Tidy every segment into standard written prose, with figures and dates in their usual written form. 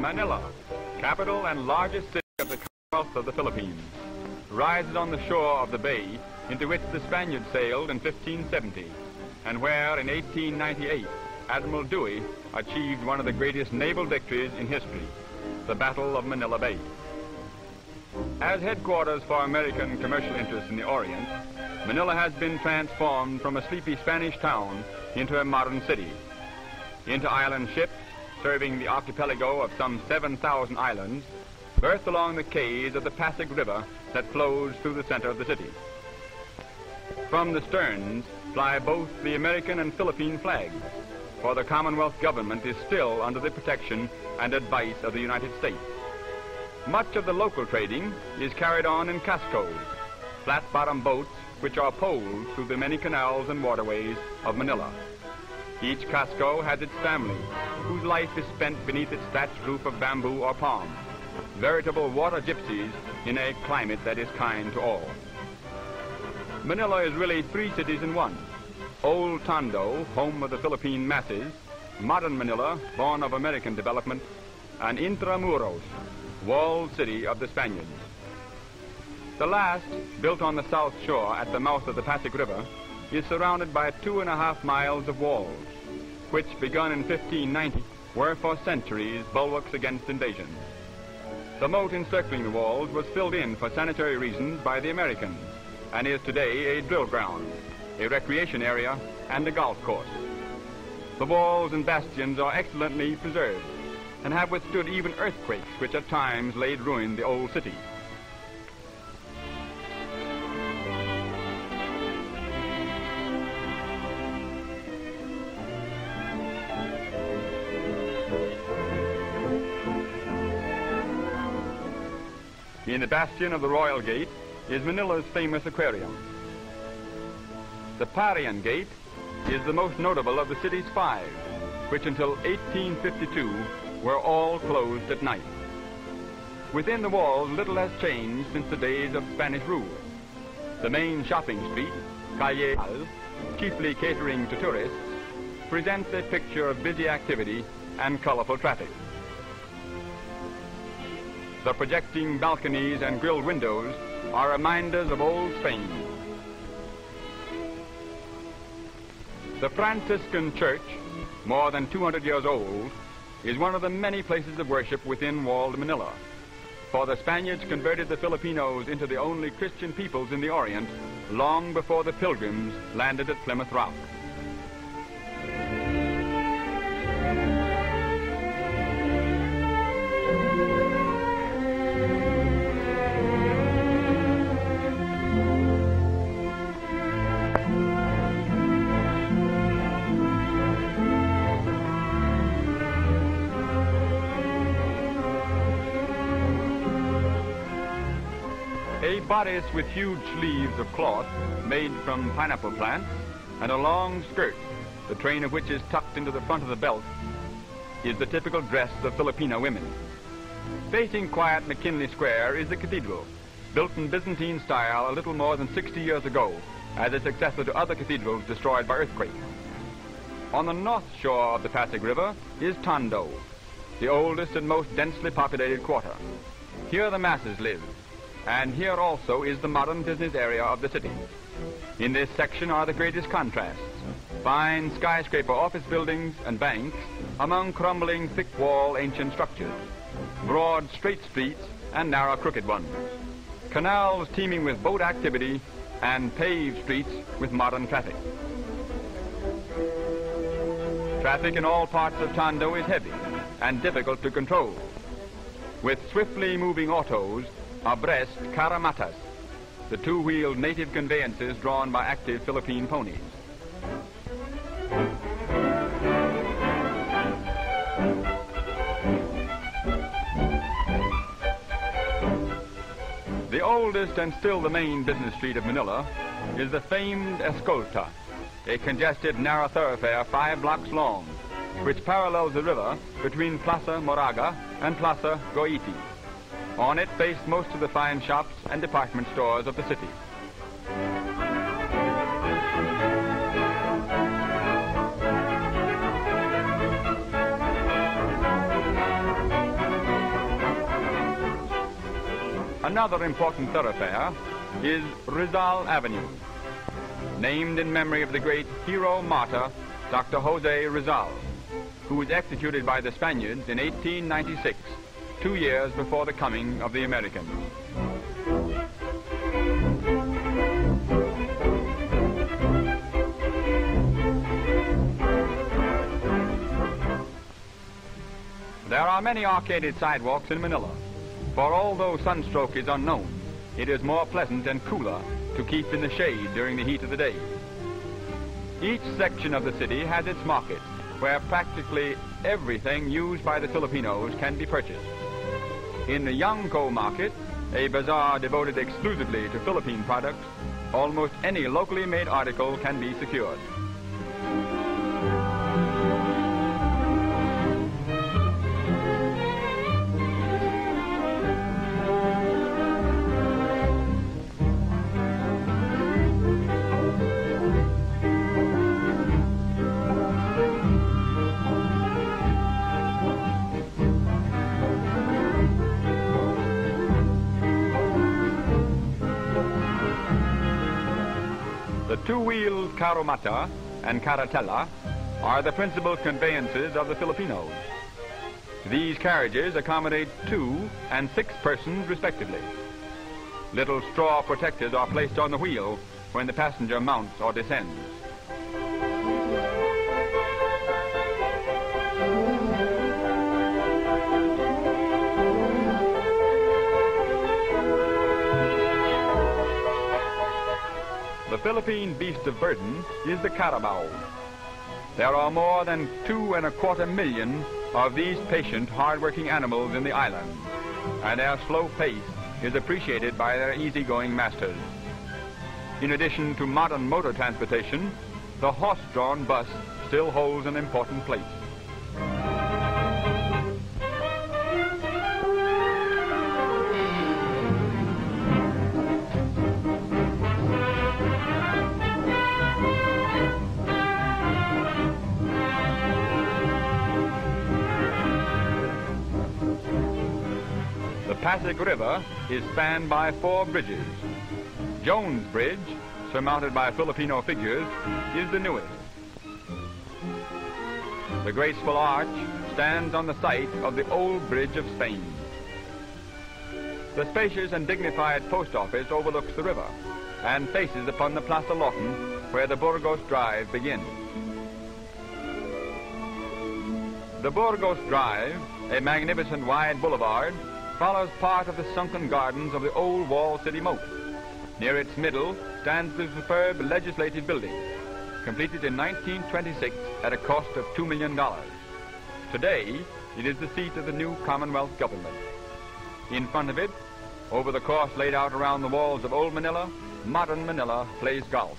Manila, capital and largest city of the Commonwealth of the Philippines, rises on the shore of the bay into which the Spaniards sailed in 1570, and where in 1898 Admiral Dewey achieved one of the greatest naval victories in history, the Battle of Manila Bay. As headquarters for American commercial interests in the Orient, Manila has been transformed from a sleepy Spanish town into a modern city. Inter-island ships, serving the archipelago of some 7,000 islands, berth along the quays of the Pasig River that flows through the center of the city. From the sterns fly both the American and Philippine flags, for the Commonwealth government is still under the protection and advice of the United States. Much of the local trading is carried on in cascos, flat-bottom boats which are poled through the many canals and waterways of Manila. Each casco has its family, whose life is spent beneath its thatched roof of bamboo or palm, veritable water gypsies in a climate that is kind to all. Manila is really three cities in one. Old Tondo, home of the Philippine masses, modern Manila, born of American development, and Intramuros, walled city of the Spaniards. The last, built on the south shore at the mouth of the Pasig River, is surrounded by 2.5 miles of walls, which, begun in 1590, were for centuries bulwarks against invasion. The moat encircling the walls was filled in for sanitary reasons by the Americans, and is today a drill ground, a recreation area, and a golf course. The walls and bastions are excellently preserved, and have withstood even earthquakes which at times laid ruin the old city. In the bastion of the Royal Gate is Manila's famous aquarium. The Parian Gate is the most notable of the city's 5, which until 1852 were all closed at night. Within the walls, little has changed since the days of Spanish rule. The main shopping street, Calle, chiefly catering to tourists, presents a picture of busy activity and colorful traffic. The projecting balconies and grilled windows are reminders of old Spain. The Franciscan Church, more than 200 years old, is one of the many places of worship within walled Manila, for the Spaniards converted the Filipinos into the only Christian peoples in the Orient long before the Pilgrims landed at Plymouth Rock. A bodice with huge sleeves of cloth made from pineapple plants and a long skirt, the train of which is tucked into the front of the belt, is the typical dress of Filipino women. Facing quiet McKinley Square is the cathedral, built in Byzantine style a little more than 60 years ago as a successor to other cathedrals destroyed by earthquakes. On the north shore of the Pasig River is Tondo, the oldest and most densely populated quarter. Here the masses live, and here also is the modern business area of the city. In this section are the greatest contrasts: fine skyscraper office buildings and banks among crumbling thick-wall ancient structures, broad straight streets and narrow crooked ones, canals teeming with boat activity, and paved streets with modern traffic. Traffic in all parts of Tondo is heavy and difficult to control, with swiftly moving autos abreast caramatas, the two-wheeled native conveyances drawn by active Philippine ponies. The oldest and still the main business street of Manila is the famed Escolta, a congested narrow thoroughfare 5 blocks long, which parallels the river between Plaza Moraga and Plaza Goiti. On it face most of the fine shops and department stores of the city. Another important thoroughfare is Rizal Avenue, named in memory of the great hero martyr, Dr. Jose Rizal, who was executed by the Spaniards in 1896, 2 years before the coming of the Americans. There are many arcaded sidewalks in Manila, for although sunstroke is unknown, it is more pleasant and cooler to keep in the shade during the heat of the day. Each section of the city has its market, where practically everything used by the Filipinos can be purchased. In the Yangko market, a bazaar devoted exclusively to Philippine products, almost any locally made article can be secured. The two-wheeled carromata and carretela are the principal conveyances of the Filipinos. These carriages accommodate 2 and 6 persons respectively. Little straw protectors are placed on the wheel when the passenger mounts or descends. The Philippine beast of burden is the carabao. There are more than 2.25 million of these patient, hard-working animals in the island, and their slow pace is appreciated by their easygoing masters. In addition to modern motor transportation, the horse-drawn bus still holds an important place. The Pasig River is spanned by 4 bridges. Jones Bridge, surmounted by Filipino figures, is the newest. The graceful arch stands on the site of the old Bridge of Spain. The spacious and dignified post office overlooks the river and faces upon the Plaza Lawton, where the Burgos Drive begins. The Burgos Drive, a magnificent wide boulevard, follows part of the sunken gardens of the old walled city moat. Near its middle stands the superb legislative building, completed in 1926 at a cost of $2 million. Today, it is the seat of the new Commonwealth government. In front of it, over the course laid out around the walls of old Manila, modern Manila plays golf.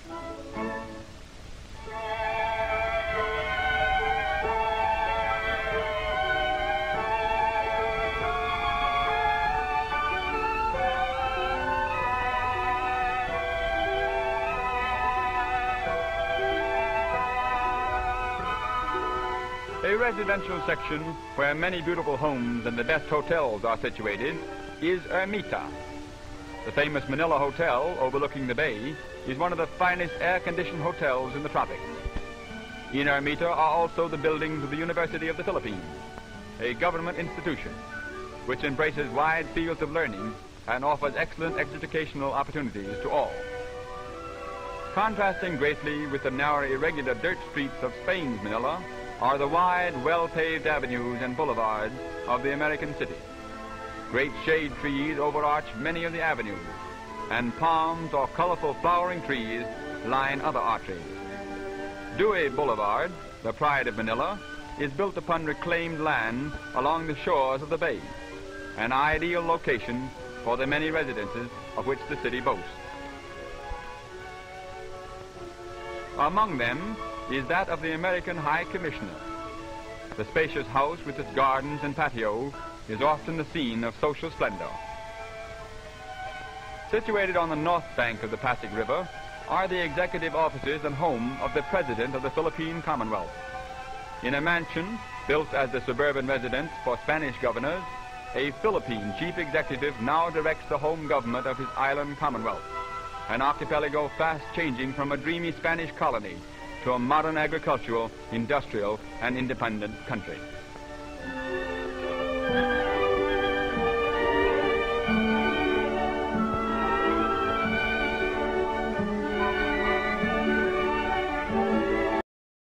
A residential section where many beautiful homes and the best hotels are situated is Ermita. The famous Manila Hotel overlooking the bay is one of the finest air-conditioned hotels in the tropics. In Ermita are also the buildings of the University of the Philippines, a government institution which embraces wide fields of learning and offers excellent educational opportunities to all. Contrasting greatly with the narrow, irregular dirt streets of Spain's Manila are the wide, well-paved avenues and boulevards of the American city. Great shade trees overarch many of the avenues, and palms or colorful flowering trees line other arteries. Dewey Boulevard, the pride of Manila, is built upon reclaimed land along the shores of the bay, an ideal location for the many residences of which the city boasts. Among them is that of the American High Commissioner. The spacious house with its gardens and patio is often the scene of social splendor. Situated on the north bank of the Pasig River are the executive offices and home of the President of the Philippine Commonwealth. In a mansion built as the suburban residence for Spanish governors, a Philippine chief executive now directs the home government of his island commonwealth, an archipelago fast changing from a dreamy Spanish colony to a modern agricultural, industrial, and independent country.